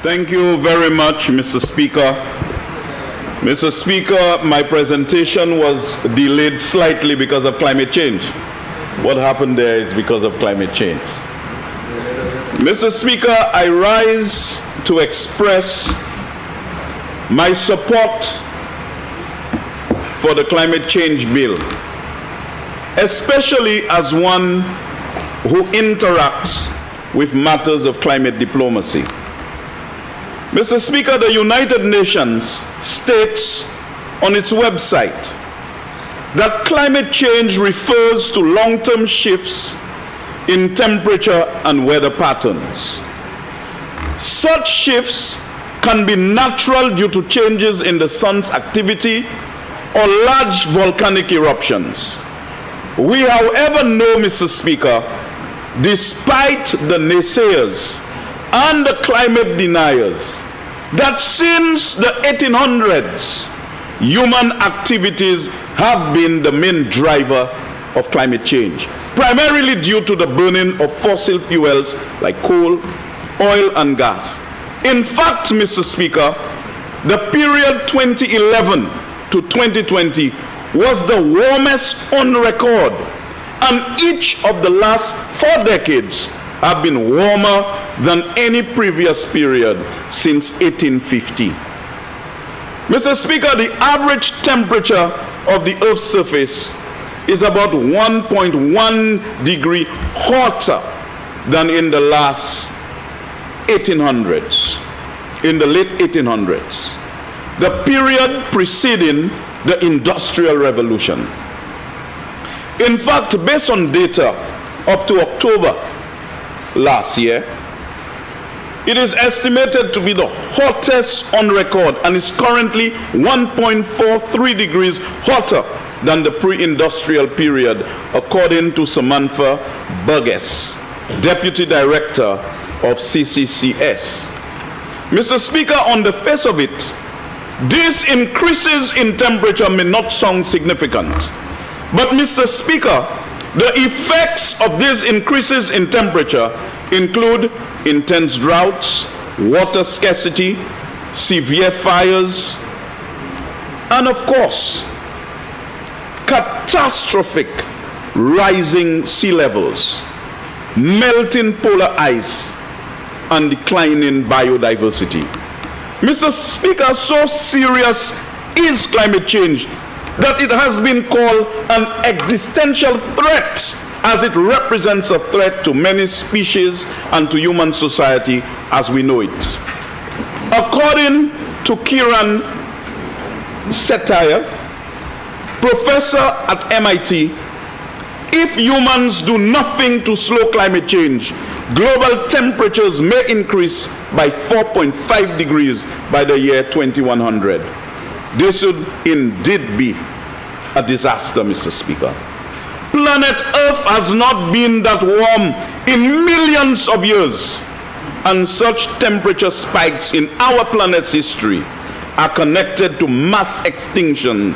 Thank you very much, Mr. Speaker. Mr. Speaker, my presentation was delayed slightly because of climate change. What happened there is because of climate change. Mr. Speaker, I rise to express my support for the climate change bill, especially as one who interacts with matters of climate diplomacy. Mr. Speaker, the United Nations states on its website that climate change refers to long-term shifts in temperature and weather patterns. Such shifts can be natural due to changes in the sun's activity or large volcanic eruptions. We, however, know, Mr. Speaker, despite the naysayers and the climate deniers, that since the 1800s, human activities have been the main driver of climate change, primarily due to the burning of fossil fuels like coal, oil, and gas. In fact, Mr. Speaker, the period 2011 to 2020 was the warmest on record, and each of the last 4 decades have been warmer than any previous period since 1850. Mr. Speaker, the average temperature of the Earth's surface is about 1.1 degree hotter than in the last 1800s, in the late 1800s, the period preceding the Industrial Revolution. In fact, based on data up to October last year, it is estimated to be the hottest on record and is currently 1.43 degrees hotter than the pre-industrial period, according to Samantha Burgess, Deputy Director of CCCS. Mr. Speaker, on the face of it, these increases in temperature may not sound significant, but Mr. Speaker, the effects of these increases in temperature include intense droughts, water scarcity, severe fires, and of course, catastrophic rising sea levels, melting polar ice, and declining biodiversity. Mr. Speaker, so serious is climate change that it has been called an existential threat, as it represents a threat to many species and to human society as we know it. According to Kiran Setia, professor at MIT, if humans do nothing to slow climate change, global temperatures may increase by 4.5 degrees by the year 2100. This would indeed be a disaster, Mr. Speaker. Planet Earth has not been that warm in millions of years, and such temperature spikes in our planet's history are connected to mass extinction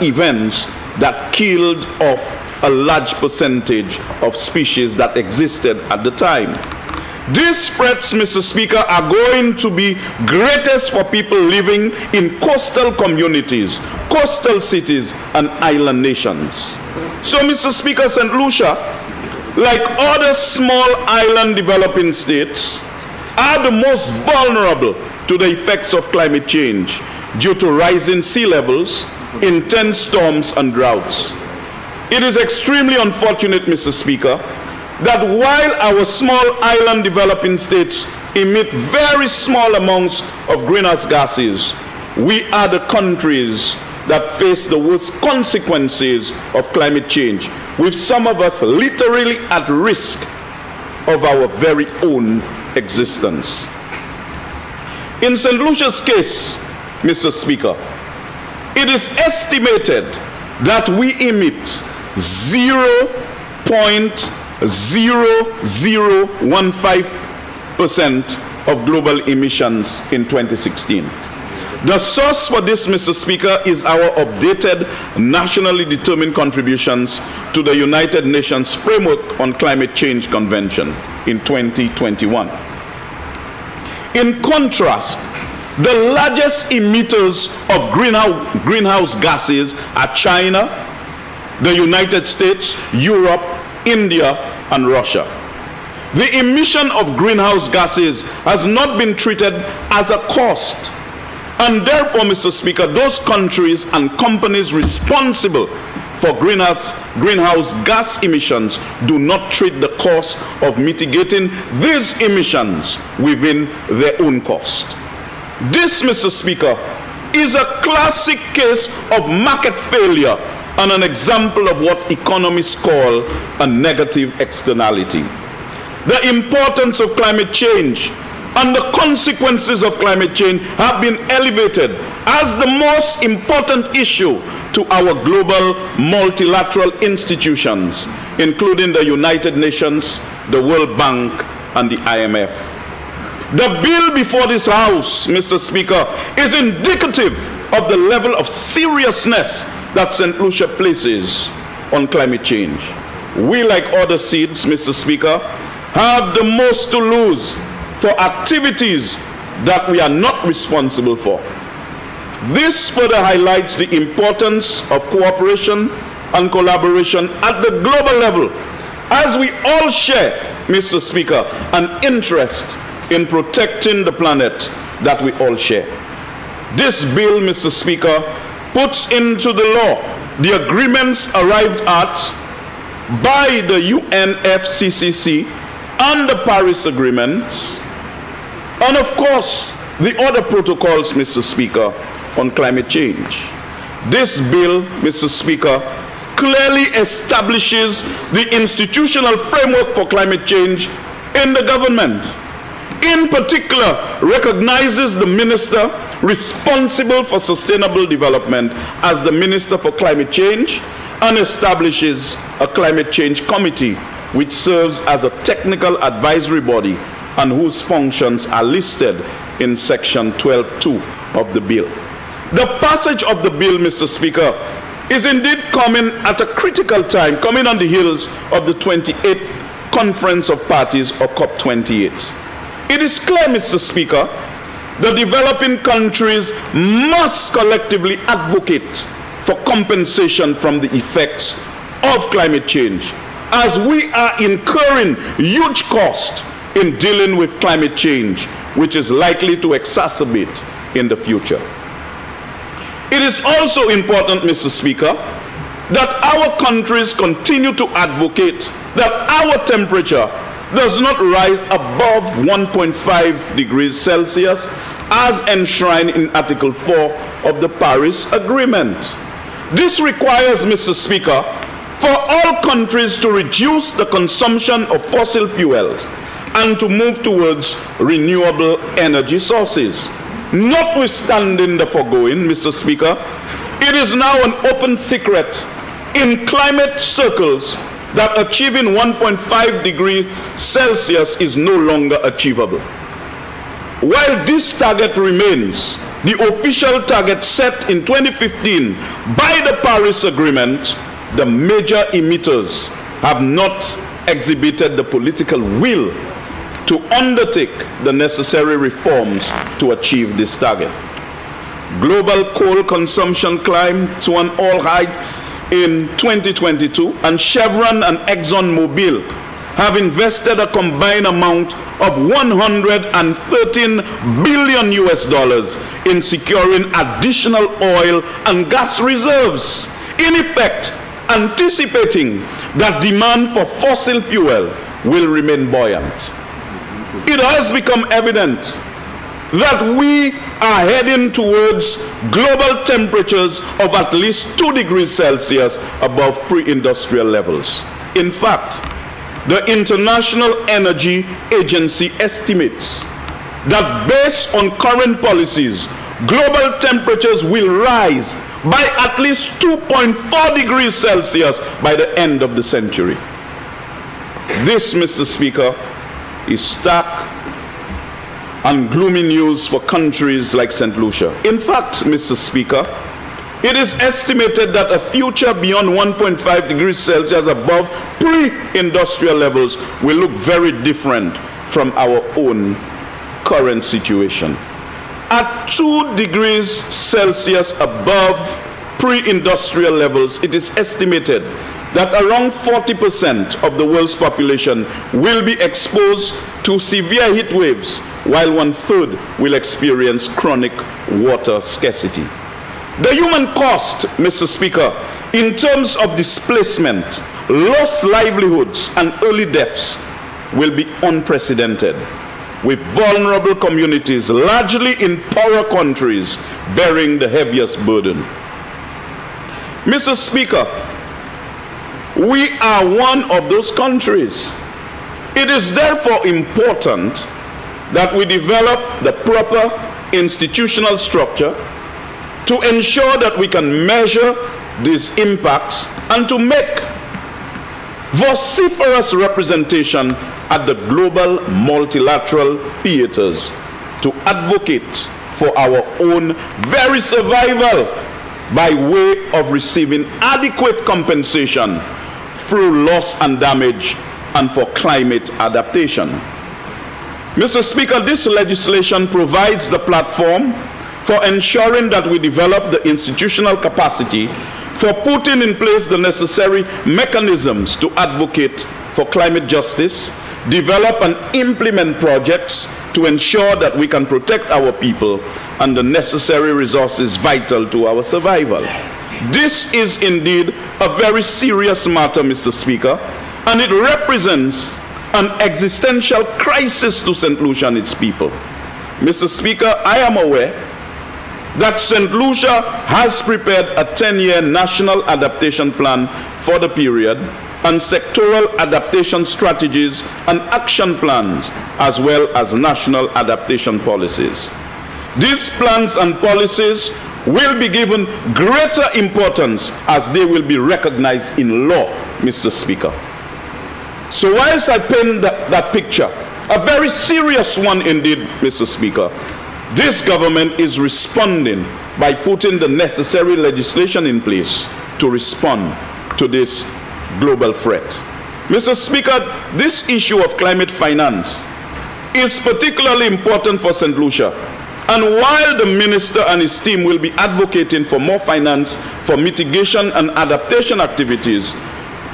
events that killed off a large percentage of species that existed at the time. These threats, Mr. Speaker, are going to be greatest for people living in coastal communities, coastal cities, and island nations. So, Mr. Speaker, St. Lucia, like other small island developing states, are the most vulnerable to the effects of climate change due to rising sea levels, intense storms, and droughts. It is extremely unfortunate, Mr. Speaker, that while our small island developing states emit very small amounts of greenhouse gases, we are the countries that face the worst consequences of climate change, with some of us literally at risk of our very own existence. In St. Lucia's case, Mr. Speaker, it is estimated that we emit 0.0015% of global emissions in 2016. The source for this, Mr. Speaker, is our updated nationally determined contributions to the United Nations Framework on Climate Change Convention in 2021. In contrast, the largest emitters of greenhouse gases are China, the United States, Europe, India, and Russia. The emission of greenhouse gases has not been treated as a cost. And therefore, Mr. Speaker, those countries and companies responsible for greenhouse gas emissions do not treat the cost of mitigating these emissions within their own cost. This, Mr. Speaker, is a classic case of market failure and an example of what economists call a negative externality. The importance of climate change and the consequences of climate change have been elevated as the most important issue to our global multilateral institutions, including the United Nations, the World Bank, and the IMF. The bill before this House, Mr. Speaker, is indicative of the level of seriousness that St. Lucia places on climate change. We, like other seats, Mr. Speaker, have the most to lose for activities that we are not responsible for. This further highlights the importance of cooperation and collaboration at the global level, as we all share, Mr. Speaker, an interest in protecting the planet that we all share. This bill, Mr. Speaker, puts into the law the agreements arrived at by the UNFCCC and the Paris Agreement, and of course the other protocols, Mr. Speaker, on climate change. This bill, Mr. Speaker, clearly establishes the institutional framework for climate change in the government. In particular, recognizes the minister responsible for sustainable development as the Minister for Climate Change and establishes a climate change committee which serves as a technical advisory body and whose functions are listed in section 12.2 of the bill. The passage of the bill, Mr. Speaker, is indeed coming at a critical time, coming on the heels of the 28th Conference of Parties, or COP28. It is clear, Mr. Speaker, the developing countries must collectively advocate for compensation from the effects of climate change, as we are incurring huge costs in dealing with climate change, which is likely to exacerbate in the future. It is also important, Mr. Speaker, that our countries continue to advocate that our temperature does not rise above 1.5 degrees Celsius as enshrined in Article 4 of the Paris Agreement. This requires, Mr. Speaker, for all countries to reduce the consumption of fossil fuels and to move towards renewable energy sources. Notwithstanding the foregoing, Mr. Speaker, it is now an open secret in climate circles that achieving 1.5 degrees Celsius is no longer achievable. While this target remains the official target set in 2015 by the Paris Agreement, the major emitters have not exhibited the political will to undertake the necessary reforms to achieve this target. Global coal consumption climbed to an all-height in 2022, and Chevron and ExxonMobil have invested a combined amount of 113 billion US dollars in securing additional oil and gas reserves, in effect anticipating that demand for fossil fuel will remain buoyant. It has become evident that we are heading towards global temperatures of at least 2 degrees Celsius above pre-industrial levels. In fact, the International Energy Agency estimates that based on current policies, global temperatures will rise by at least 2.4 degrees Celsius by the end of the century. This, Mr. Speaker, is stark and gloomy news for countries like St. Lucia. In fact, Mr. Speaker, it is estimated that a future beyond 1.5 degrees Celsius above pre-industrial levels will look very different from our own current situation. At 2 degrees Celsius above pre-industrial levels, it is estimated that around 40% of the world's population will be exposed to severe heat waves, while 1/3 will experience chronic water scarcity. The human cost, Mr. Speaker, in terms of displacement, lost livelihoods, and early deaths will be unprecedented, with vulnerable communities, largely in poorer countries, bearing the heaviest burden. Mr. Speaker, we are one of those countries. It is therefore important that we develop the proper institutional structure to ensure that we can measure these impacts and to make vociferous representation at the global multilateral theaters to advocate for our own very survival by way of receiving adequate compensation through loss and damage and for climate adaptation. Mr. Speaker, this legislation provides the platform for ensuring that we develop the institutional capacity for putting in place the necessary mechanisms to advocate for climate justice, develop and implement projects to ensure that we can protect our people and the necessary resources vital to our survival. This is indeed a very serious matter, Mr. Speaker, and it represents an existential crisis to St. Lucia and its people. Mr. Speaker, I am aware that St. Lucia has prepared a 10-year national adaptation plan for the period and sectoral adaptation strategies and action plans, as well as national adaptation policies. These plans and policies will be given greater importance as they will be recognized in law, Mr. Speaker. So whilst I paint that picture, a very serious one indeed, Mr. Speaker, this government is responding by putting the necessary legislation in place to respond to this global threat. Mr. Speaker, this issue of climate finance is particularly important for St. Lucia. And while the minister and his team will be advocating for more finance for mitigation and adaptation activities,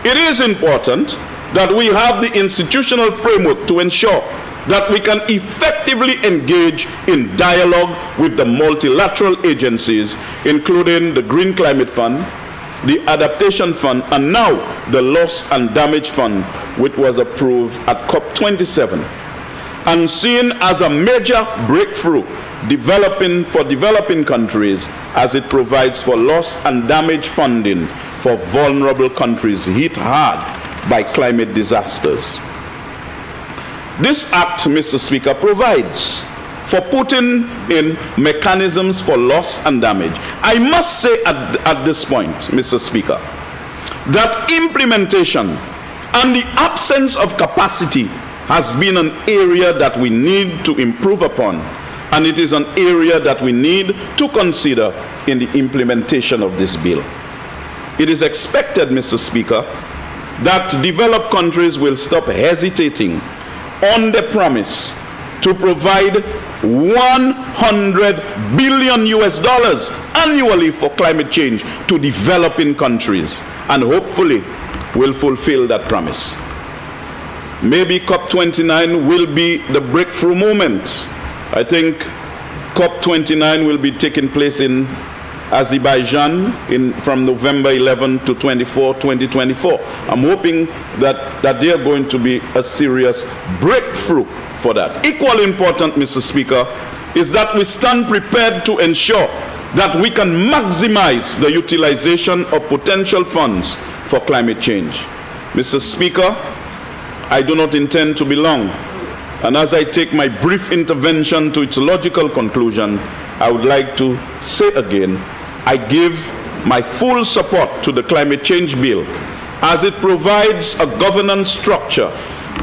it is important that we have the institutional framework to ensure that we can effectively engage in dialogue with the multilateral agencies, including the Green Climate Fund, the Adaptation Fund, and now the Loss and Damage Fund, which was approved at COP27, and seen as a major breakthrough for developing countries as it provides for loss and damage funding for vulnerable countries hit hard by climate disasters. This act, Mr. Speaker, provides for putting in mechanisms for loss and damage. I must say at this point, Mr. Speaker, that implementation and the absence of capacity has been an area that we need to improve upon, and it is an area that we need to consider in the implementation of this bill. It is expected, Mr. Speaker, that developed countries will stop hesitating on the promise to provide $100 billion annually for climate change to developing countries, and hopefully will fulfill that promise. Maybe COP29 will be the breakthrough moment. I think COP29 will be taking place in Azerbaijan from November 11 to 24, 2024. I'm hoping that they are going to be a serious breakthrough for that. Equally important, Mr. Speaker, is that we stand prepared to ensure that we can maximize the utilization of potential funds for climate change. Mr. Speaker, I do not intend to be long, and as I take my brief intervention to its logical conclusion, I would like to say again, I give my full support to the climate change bill as it provides a governance structure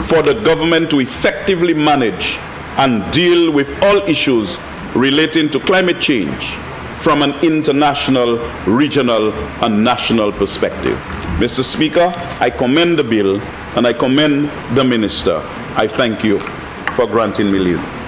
for the government to effectively manage and deal with all issues relating to climate change from an international, regional, and national perspective. Mr. Speaker, I commend the bill and I commend the minister. I thank you for granting me leave.